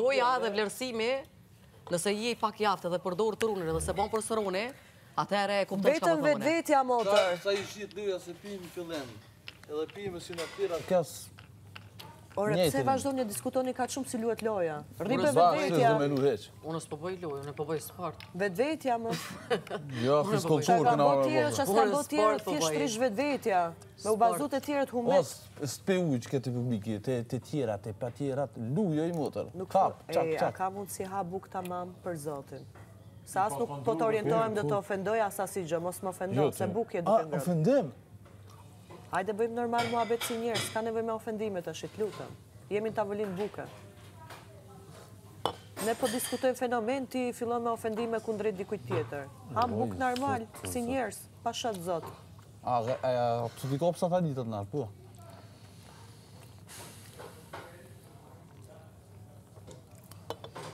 Goja dhe vlerësimi, nëse je pak jaftë dhe përdor trunin dhe se bon për sërone, atëherë e kupton çka Vetëm më thonë. vetvetja motor. Sa i shit lyja se pim fillim. Edhe pime si në tira. Kas Ore, pse vazhdoni të diskutoni kaq shumë si luhet loja? Rripe vetvetja. Unë s'po bëj lojë, unë po bëj sport. Vetvetja më. Jo, fiskulturë Ka këna bërë tjerët që s'ka bërë tjerët, thjesht rish vetvetja. Me u bazu të tjerët humet. S'pe ujq këtë publiki, të tjerat, të pa tjerat, lujo i motor. Kap, qak, A ka mund si ha buk tamam për zotin. Sa as nuk po të orientojmë dhe të ofendoj asa si gjë, mos më ofendoj, se buk je duke ngrënë. Ofendim? Hajde bëjmë normal muhabet si njerëz, s'ka nevojë me ofendimet është, lutem. Jemi në tavolinë buke. Ne po diskutojmë fenomen, ti fillon me ofendime kundrejt dikujt tjetër. Ham buk normal, si njerëz, pa shat zot. A, të t'i kopë satalitët nërë, po?